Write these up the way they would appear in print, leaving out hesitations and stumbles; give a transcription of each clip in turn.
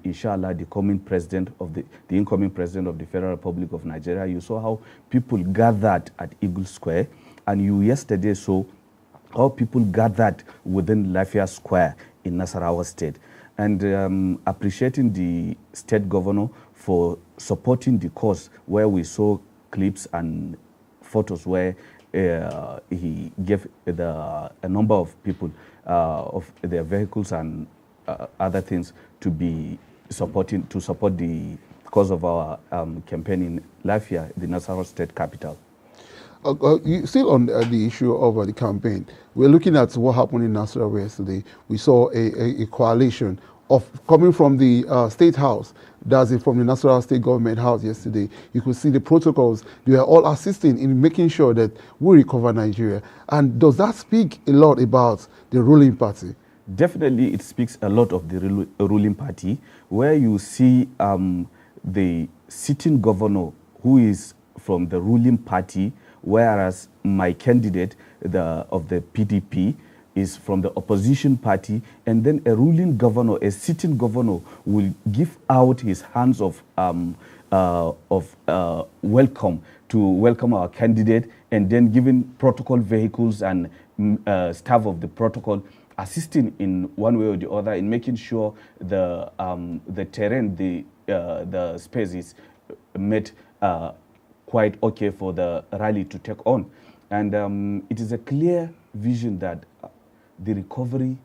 inshallah, the incoming president of the Federal Republic of Nigeria. You saw how people gathered at Eagle Square, and you yesterday saw how people gathered within Lafia Square in Nasarawa State, and appreciating the state governor for supporting the cause, where we saw clips and photos where he gave a number of people of their vehicles and other things to support the cause of our campaign in Lafia, the Nasarawa State capital. Still on the issue of the campaign, we're looking at what happened in Nasarawa yesterday. We saw a coalition coming from the State House, that's it, from the Nasarawa State Government House yesterday. You could see the protocols. They are all assisting in making sure that we recover Nigeria. And does that speak a lot about the ruling party? Definitely, it speaks a lot of the ruling party, where you see the sitting governor who is from the ruling party, whereas my candidate of the PDP is from the opposition party, and then a ruling governor, a sitting governor, will give out his hands of welcome to welcome our candidate, and then giving protocol vehicles and staff of the protocol assisting in one way or the other in making sure the terrain, the space is made quite okay for the rally to take on. And it is a clear vision that the recovery,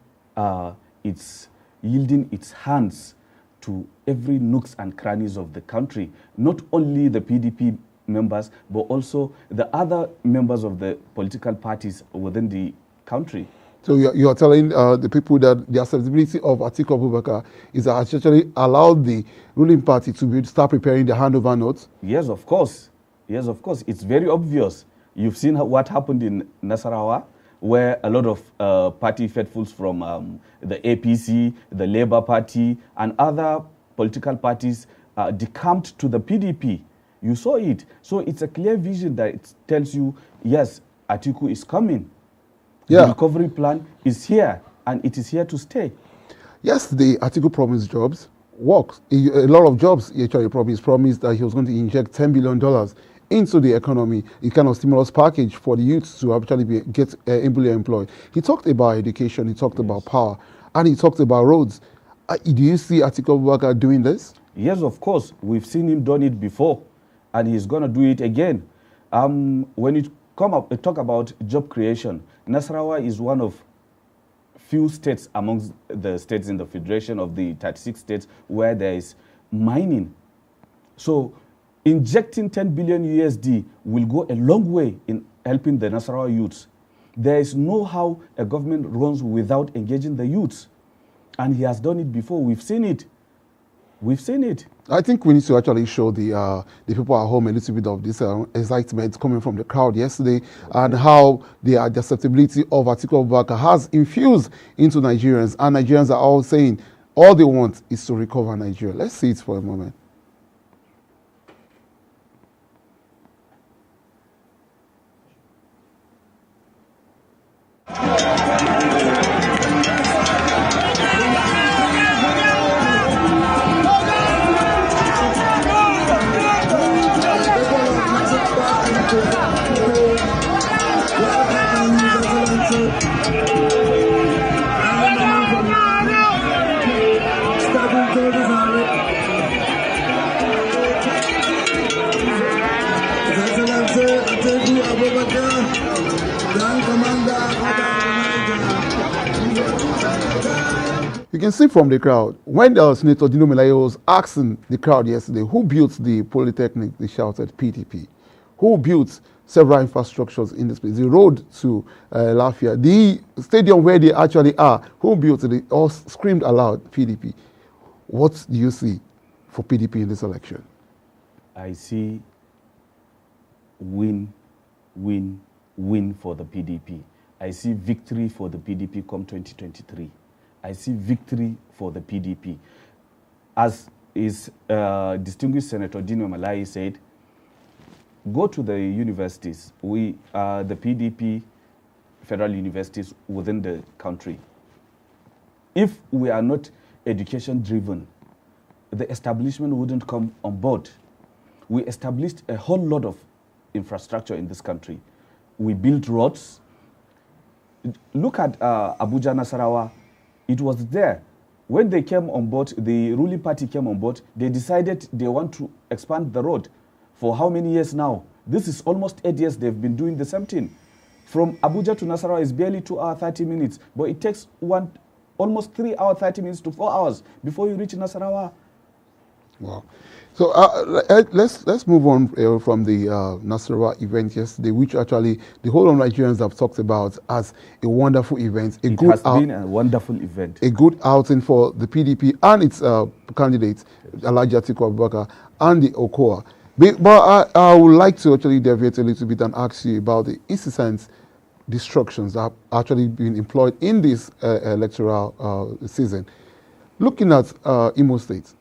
it's yielding its hands to every nooks and crannies of the country, not only the PDP members, but also the other members of the political parties within the country. So you are telling the people that the acceptability of Atiku Abubakar is actually allowed the ruling party to start preparing the handover notes? Yes, of course. Yes, of course. It's very obvious. You've seen what happened in Nasarawa, where a lot of party faithfuls from the APC, the Labour Party, and other political parties decamped to the PDP. You saw it. So it's a clear vision that it tells you, yes, Atiku is coming. Yeah. The recovery plan is here, and it is here to stay. Yesterday, Atiku promised jobs, works. A lot of jobs he actually promised that he was going to inject $10 billion into the economy, a kind of stimulus package for the youth to actually get ably employed. He talked about education, he talked about power, and he talked about roads. Do you see Atiku Abubakar doing this? Yes, of course. We've seen him done it before, and he's going to do it again. When you talk about job creation, Nasarawa is one of few states amongst the states in the Federation of the 36 states where there is mining. So injecting 10 billion USD will go a long way in helping the Nasarawa youths. There is no how a government runs without engaging the youths. And he has done it before. We've seen it. We've seen it. I think we need to actually show the people at home a little bit of this excitement coming from the crowd yesterday, and how the acceptability of Atiku Abubakar has infused into Nigerians, and Nigerians are all saying all they want is to recover Nigeria. Let's see it for a moment. You can see from the crowd, when Senator Dino Melaye was asking the crowd yesterday, who built the Polytechnic, they shouted PDP. Who built several infrastructures in this place? The road to Lafia, the stadium where they actually are, who built it? They all screamed aloud, PDP. What do you see for PDP in this election? I see win, win, win for the PDP. I see victory for the PDP come 2023. I see victory for the PDP. As is distinguished Senator Dino Melaye said, go to the universities, the PDP federal universities within the country. If we are not education driven, the establishment wouldn't come on board. We established a whole lot of infrastructure in this country. We built roads. Look at Abuja Nasarawa. It was there. When they came on board, the ruling party came on board, they decided they want to expand the road. For how many years now? This is almost 8 years they've been doing the same thing. From Abuja to Nasarawa is barely 2 hours, 30 minutes, but it takes almost 3 hours, 30 minutes to 4 hours before you reach Nasarawa. Wow. So let's move on from the Nasarawa event yesterday, which actually the whole of Nigerians have talked about as a wonderful event. It has been a wonderful event. A good outing for the PDP and its candidates, Alhaji Atiku Abubakar and the Okoa. But I would like to actually deviate a little bit and ask you about the incessant destructions that have actually been employed in this electoral season. Looking at Imo State,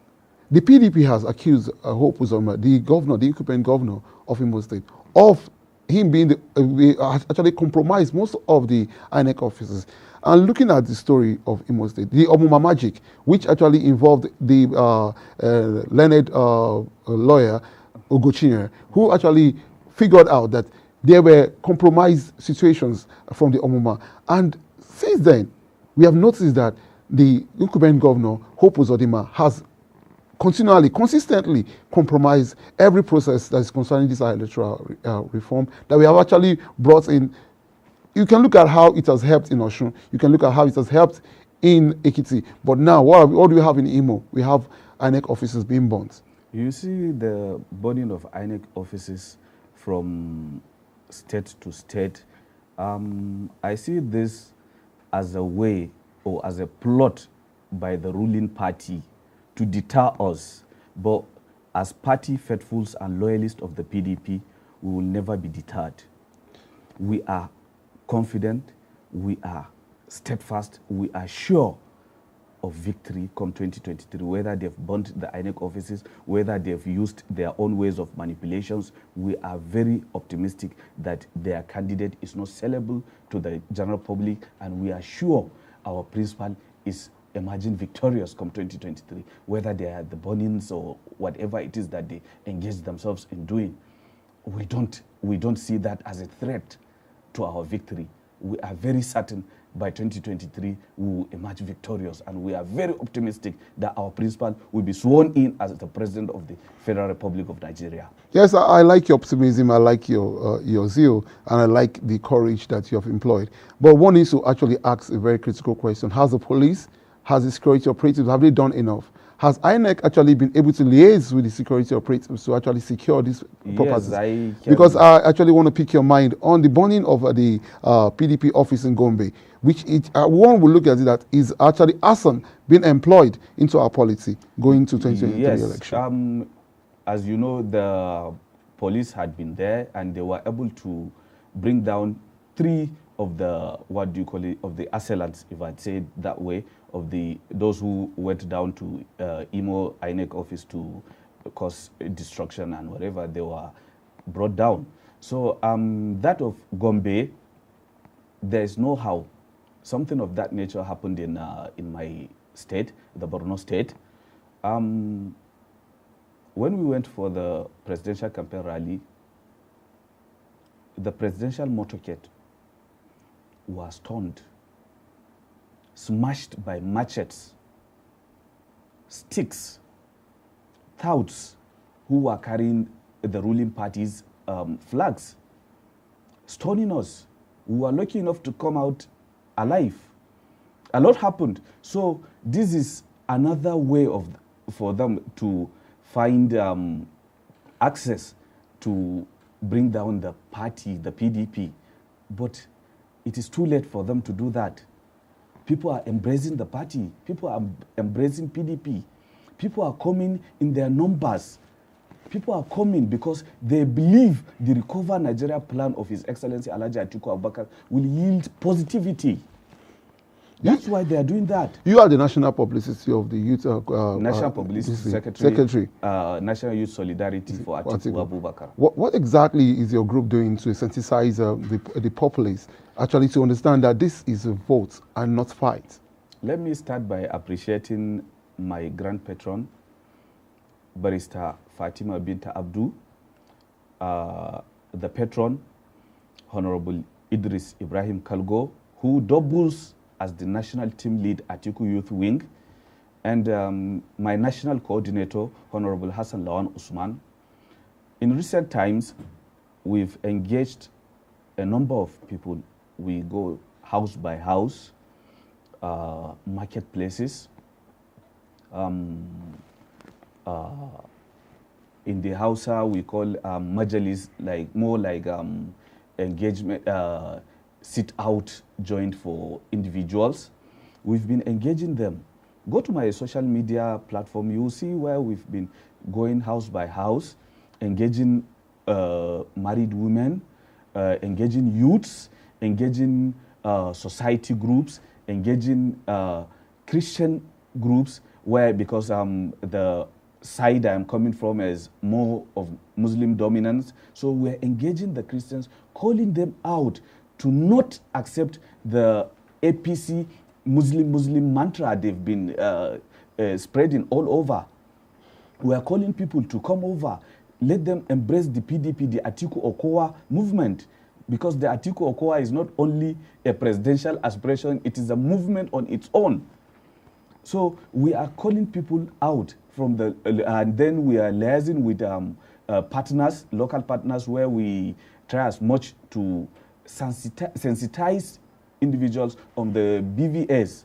the PDP has accused Hope Uzodinma, the governor, the incumbent governor of Imo State, of him being actually compromised most of the INEC offices. And looking at the story of Imo State, the Omuma Magic, which actually involved the learned lawyer, Ugochinyere, who actually figured out that there were compromised situations from the Omuma. And since then, we have noticed that the incumbent governor, Hope Uzodinma, has consistently compromise every process that is concerning this electoral reform that we have actually brought in. You can look at how it has helped in Osun. You can look at how it has helped in Ekiti. But now, what do we have in Imo? We have INEC offices being burnt. You see the burning of INEC offices from state to state. I see this as a way or as a plot by the ruling party to deter us. But as party faithfuls and loyalists of the PDP, we will never be deterred. We are confident, we are steadfast, we are sure of victory come 2023, whether they've burnt the INEC offices, whether they've used their own ways of manipulations. We are very optimistic that their candidate is not sellable to the general public, and we are sure our principal is emerging victorious come 2023, whether they are the burnings or whatever it is that they engage themselves in doing. We don't see that as a threat to our victory. We are very certain by 2023 we will emerge victorious, and we are very optimistic that our principal will be sworn in as the president of the Federal Republic of Nigeria. Yes, I like your optimism, I like your zeal, and I like the courage that you have employed. But one needs to actually ask a very critical question. Has the police, has the security operatives, have they done enough? Has INEC actually been able to liaise with the security operatives to actually secure these properties? Yes, because I actually want to pick your mind on the burning of the PDP office in Gombe, which one will look at it that is actually Hassan being employed into our policy going to 2023 election. As you know, the police had been there and they were able to bring down 3 of the, what do you call it, of the assailants, if I'd say it that way, of those who went down to Imo INEC office to cause destruction and whatever, they were brought down. So that of Gombe, there is no how. Something of that nature happened in my state, the Borno state. When we went for the presidential campaign rally, the presidential motorcade was stormed, smashed by machetes, sticks, touts who were carrying the ruling party's flags, stoning us. We were lucky enough to come out alive. A lot happened. So this is another way for them to find access to bring down the party, the PDP. But it is too late for them to do that. People are embracing the party. People are embracing PDP. People are coming in their numbers. People are coming because they believe the Recover Nigeria plan of His Excellency Alhaji Atiku Abubakar will yield positivity. That's why they are doing that. You are the National Publicity of the Youth... National Publicity Secretary. National Youth Solidarity for Atiku Abubakar. What exactly is your group doing to sensitize the populace, actually to understand that this is a vote and not fight? Let me start by appreciating my grand patron, Barrister Fatima Binta Abdu, the patron, Honorable Idris Ibrahim Kalgo, who doubles as the national team lead Atiku Youth Wing, and my national coordinator, Honorable Hassan Lawan Usman. In recent times, we've engaged a number of people. We go house by house, marketplaces, in the Hausa we call majalis, like more like engagement, sit out joint for individuals. We've been engaging them. Go to my social media platform, you will see where we've been going house by house, engaging married women, engaging youths, engaging society groups, engaging Christian groups, where because the side I'm coming from is more of Muslim dominance, so we're engaging the Christians, calling them out to not accept the APC Muslim mantra they've been spreading all over. We are calling people to come over, let them embrace the PDP, the Atiku Okowa movement, because the Atiku Okowa is not only a presidential aspiration, it is a movement on its own. So we are calling people out from the, and then we are liaising with partners, local partners, where we try as much to sensitize individuals on the BVS,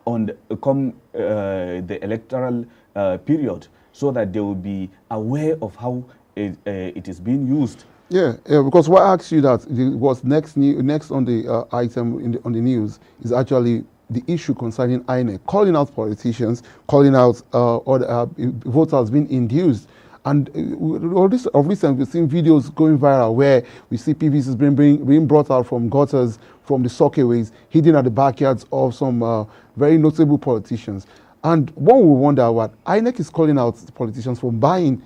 on the electoral period, so that they will be aware of how it is being used. Yeah, because what I asked you that was next on the item on the news is actually the issue concerning INEC, calling out politicians, calling out voters being induced. And of recent, we've seen videos going viral where we see PVCs being brought out from gutters, from the soccerways, hidden at the backyards of some very notable politicians. And one will wonder what INEC is calling out politicians for buying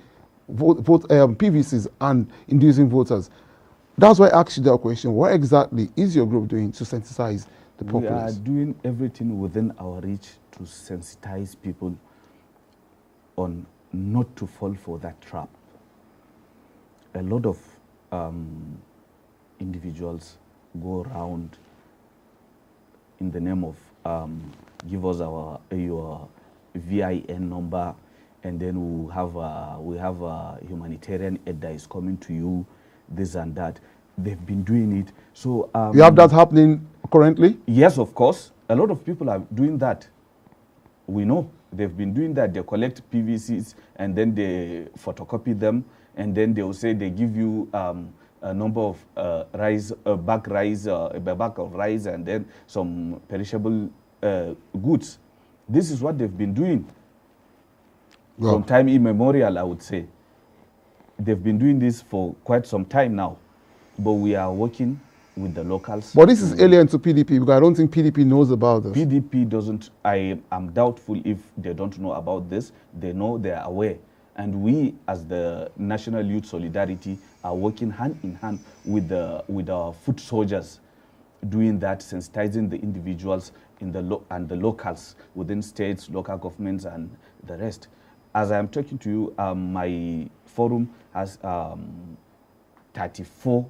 PVCs and inducing voters. That's why I asked you that question. What exactly is your group doing to sensitize the populace? We are doing everything within our reach to sensitize people on not to fall for that trap. A lot of individuals go around in the name of give us your VIN number, and then we have a humanitarian aid that is coming to you, this and that. They've been doing it. So you have that happening currently? Yes, of course. A lot of people are doing that. We know they've been doing that. They collect PVCs and then they photocopy them, and then they will say they give you a number of a bag of rice, and then some perishable goods. This is what they've been doing from time immemorial, I would say. They've been doing this for quite some time now, but we are working with the locals. But this is alien to PDP, because I don't think PDP knows about this. PDP doesn't. I am doubtful if they don't know about this. They know, they are aware. And we, as the National Youth Solidarity, are working hand in hand with our foot soldiers, doing that, sensitizing the individuals in and the locals within states, local governments, and the rest. As I am talking to you, my forum has 34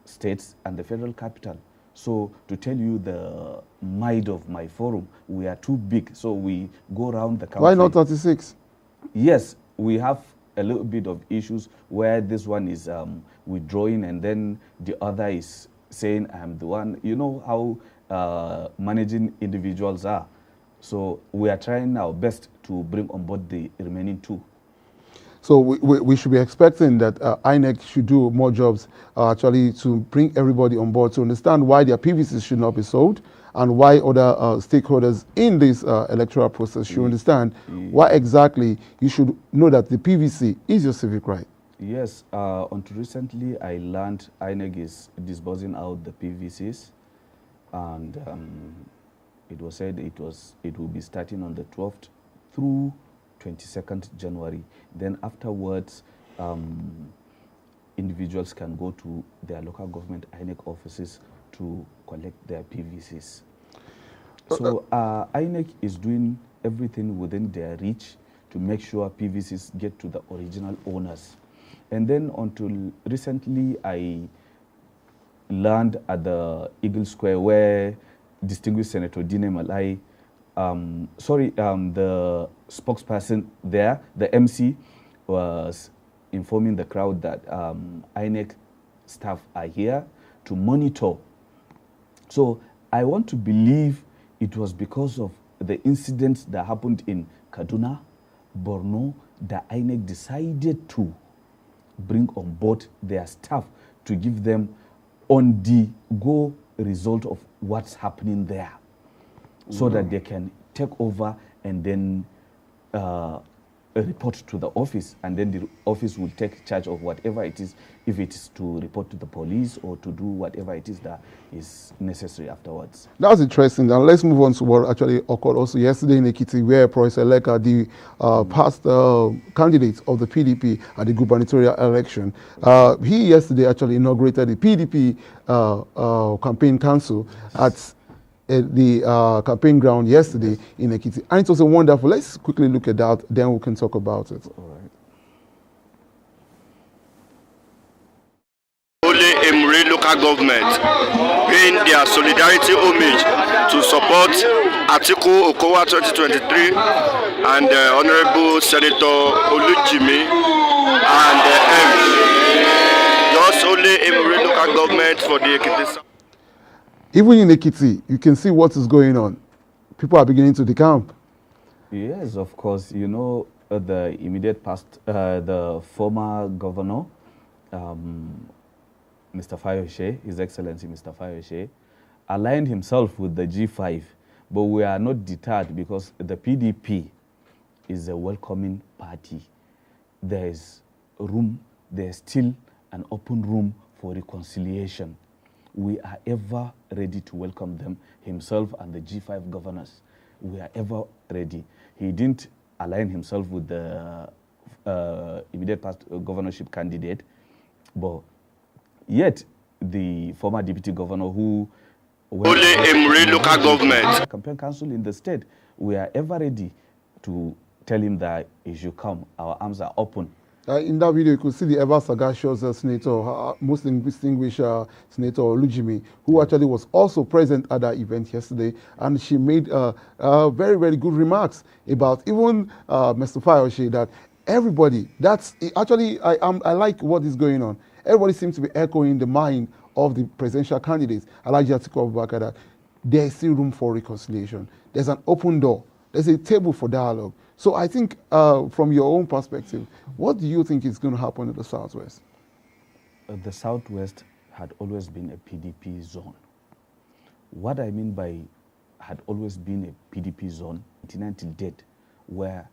states and the federal capital. So to tell you the might of my forum, we are too big, so we go around the country. Why not 36? Yes, we have a little bit of issues where this one is withdrawing, and then the other is saying I'm the one. You know how managing individuals are. So we are trying our best to bring on board the remaining two. So we should be expecting that INEC should do more jobs actually to bring everybody on board to understand why their PVCs should not be sold, and why other stakeholders in this electoral process should understand why exactly you should know that the PVC is your civic right. Yes, until recently I learned INEC is disbursing out the PVCs, and it was said it will be starting on the 12th through 22nd January. Then afterwards, individuals can go to their local government INEC offices to collect their PVCs. So INEC is doing everything within their reach to make sure PVCs get to the original owners. And then until recently, I learned at the Eagle Square where distinguished Senator Dine Malai, the spokesperson there, the MC, was informing the crowd that INEC staff are here to monitor. So I want to believe it was because of the incidents that happened in Kaduna, Borno, that INEC decided to bring on board their staff to give them on the go result of what's happening there, so that they can take over and then report to the office, and then the office will take charge of whatever it is, if it is to report to the police or to do whatever it is that is necessary afterwards. That's interesting. Now let's move on to what actually occurred also yesterday in Ekiti, where Professor Leka, the past candidate of the PDP at the gubernatorial election, he yesterday actually inaugurated the PDP campaign council at the campaign ground yesterday in Ekiti. And it was a wonderful. Let's quickly look at that, then we can talk about it. All right. Only Emre local government paying their solidarity homage to support Atiku Okowa 2023 and Honorable Senator Olujimi and just only Emre local government for the Ekiti. Even in Ekiti, you can see what is going on. People are beginning to decamp. Yes, of course. You know, the immediate past, the former governor, Mr. Fayose, His Excellency Mr. Fayose, aligned himself with the G5, but we are not deterred because the PDP is a welcoming party. There is room, there's still an open room for reconciliation. We are ever ready to welcome them, himself and the G5 governors. We are ever ready. He didn't align himself with the immediate past governorship candidate, but yet the former deputy governor who only Emre local government campaign council in the state, we are ever ready to tell him that he should come. Our arms are open. In that video, you could see the ever sagacious senator, most distinguished Senator Olujimi, who actually was also present at that event yesterday, and she made very, very good remarks about even Mr. Fayose, that everybody, that's actually, I like what is going on. Everybody seems to be echoing the mind of the presidential candidates, Alhaji Atiku Abubakar, that there is still room for reconciliation. There's an open door. There's a table for dialogue. So I think from your own perspective, what do you think is going to happen in the Southwest? The Southwest had always been a PDP zone. What I mean by had always been a PDP zone, 1999 till date, where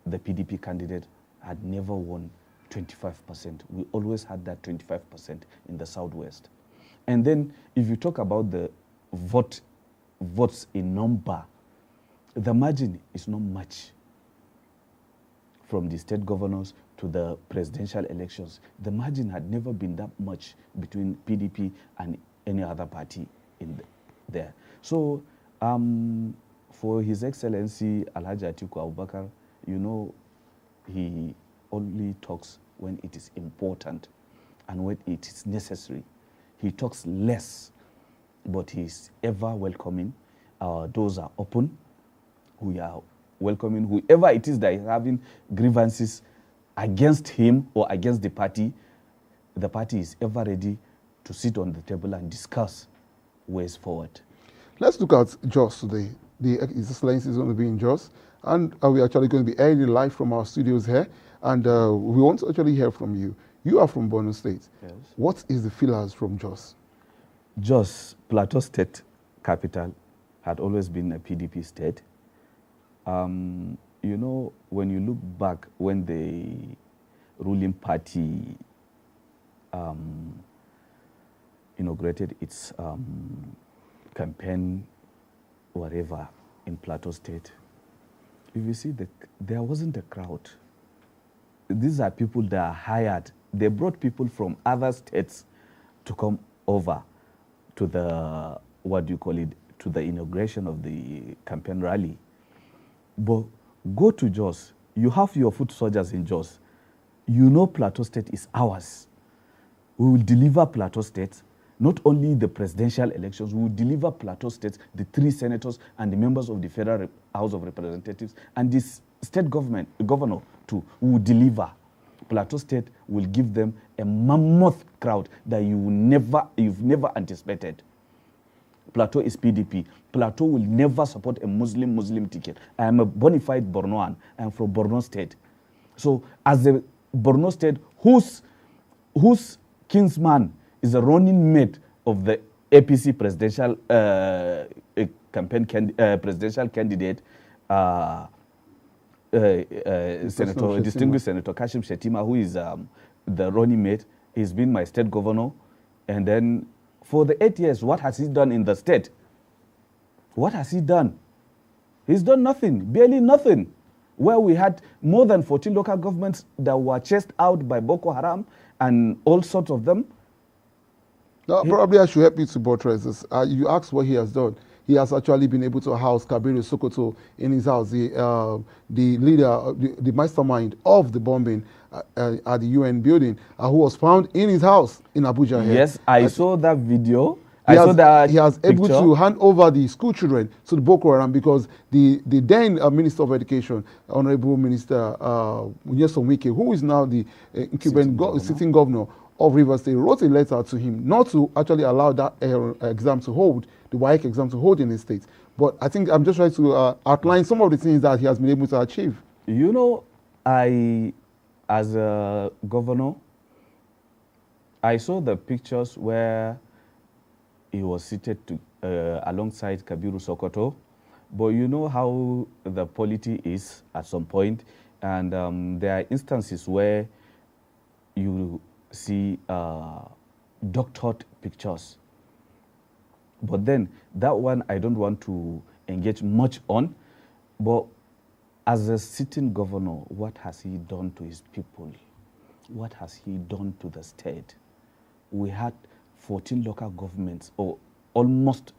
the PDP candidate had never won 25%. We always had that 25% in the Southwest. And then if you talk about the votes in number, the margin is not much. From the state governors to the presidential elections, the margin had never been that much between PDP and any other party in there. So for His Excellency Alhaji Atiku Abubakar, you know, he only talks when it is important and when it is necessary. He talks less, but he's ever welcoming. Our doors are open. We are welcoming whoever it is that is having grievances against him or against the party. The party is ever ready to sit on the table and discuss ways forward. Let's look at Jos today. His Excellency is going to be in Jos, and we're actually going to be airing live from our studios here, and we want to actually hear from you. You are from Borno State. Yes. What is the feelers from Jos? Jos, Plateau State capital, had always been a PDP state. You know, when you look back when the ruling party inaugurated its campaign, whatever, in Plateau State, if you see, there wasn't a crowd. These are people that are hired. They brought people from other states to come over to the, what do you call it, to the inauguration of the campaign rally. But go to Jos, You have your foot soldiers in Jos. You know Plateau State is ours. We will deliver Plateau State, not only the presidential elections, we will deliver Plateau State, the 3 senators and the members of the Federal House of Representatives, and this state governor too, we will deliver. Plateau State will give them a mammoth crowd that you've never anticipated. Plateau is PDP. Plateau will never support a Muslim ticket. I am a bona fide Bornoan. I am from Borno State. So as a Borno State, whose kinsman is a running mate of the APC presidential presidential candidate, distinguished Senator Kashim Shettima, who is the running mate. He's been my state governor. And then for the 8 years, what has he done in the state? What has he done? He's done nothing, barely nothing. Where we had more than 14 local governments that were chased out by Boko Haram and all sorts of them. No, probably I should help you to buttress this. You asked what he has done. He has actually been able to house Kabiru Sokoto in his house, the leader, the mastermind of the bombing at the UN building, who was found in his house in Abuja. Yes, I saw that video. He has able to hand over the school children to the Boko Haram because the then Minister of Education, Honorable Minister Nyesom Wike, who is now the incumbent sitting governor of Rivers State, wrote a letter to him not to actually allow that exam to hold, the WAEC exam to hold in his state. But I think I'm just trying to outline some of the things that he has been able to achieve. You know, as a governor, I saw the pictures where he was seated alongside Kabiru Sokoto. But you know how the polity is at some point, and there are instances where you see doctored pictures. But then that one I don't want to engage much on. But as a sitting governor, what has he done to his people? What has he done to the state? We had 14 local governments, or almost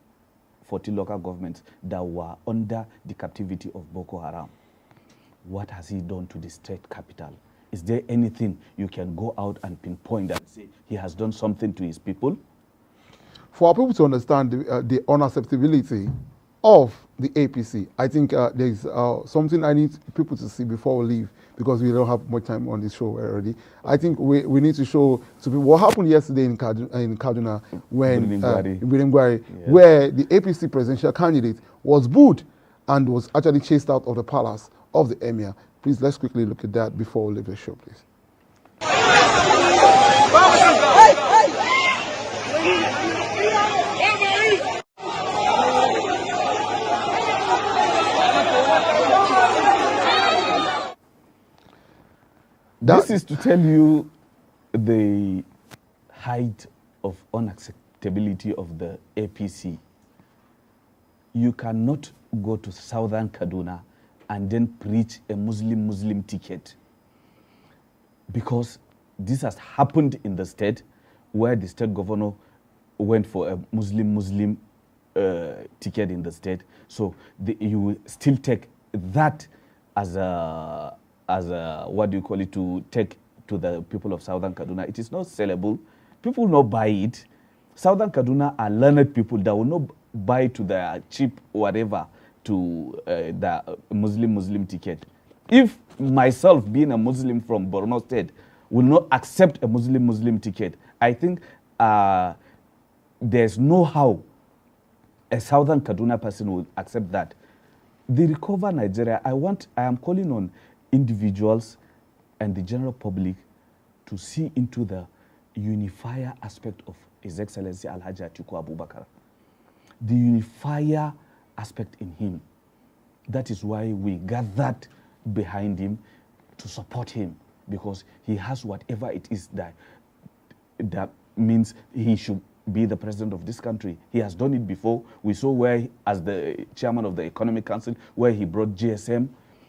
14 local governments, that were under the captivity of Boko Haram. What has he done to the state capital? Is there anything you can go out and pinpoint and say he has done something to his people? For our people to understand the unacceptability of the APC, I think there's something I need people to see before we leave, because we don't have much time on this show already. I think we need to show to people what happened yesterday in Kaduna when in Gwari, where the APC presidential candidate was booed and was actually chased out of the palace of the emir. Please, let's quickly look at that before we leave the show, please. This is to tell you the height of unacceptability of the APC. You cannot go to southern Kaduna and then preach a Muslim ticket, because this has happened in the state where the state governor went for a Muslim ticket in the state. So you will still take that as a what do you call it, to take to the people of southern Kaduna. It is not sellable. People will not buy it. Southern Kaduna are learned people that will not buy to the cheap whatever to the Muslim ticket. If myself, being a Muslim from Borno State, will not accept a Muslim ticket, I think there's no how a southern Kaduna person would accept that. The Recover Nigeria, I am calling on individuals and the general public to see into the unifier aspect of His Excellency Alhaji Atiku Abubakar. The unifier aspect in him. That is why we gathered behind him to support him, because he has whatever it is that means he should be the president of this country. He has done it before. We saw where, as the chairman of the Economic Council, where he brought GSM,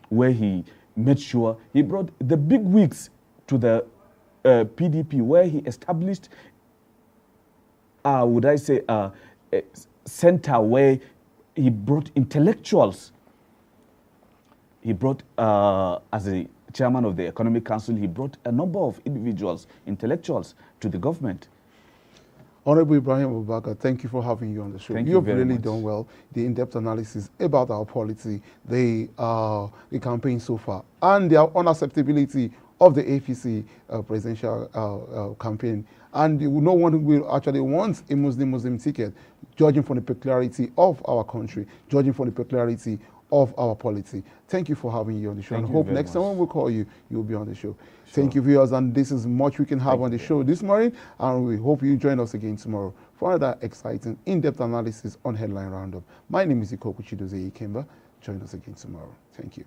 where he made sure he brought the big wigs to the PDP, where he established, a center where he brought intellectuals he brought, as a chairman of the Economic Council, he brought a number of individuals, intellectuals to the government. Honorable Ibrahim Abubakar, thank you for having you on the show. Thank you you have very really much. done well. The in-depth analysis about our policy, the campaign so far, and the unacceptability of the APC presidential campaign. And no one will actually want a Muslim ticket, judging from the peculiarity of our country, judging from the peculiarity of our polity. Thank you for having you on the show. Thank and you hope very next much. time when we call you, you'll be on the show. Sure. Thank you, viewers, and this is much we can have Thank on the you. show this morning, and we hope you join us again tomorrow for another exciting, in-depth analysis on Headline Roundup. My name is Ikoku Chidozie Ikemba. Join us again tomorrow. Thank you.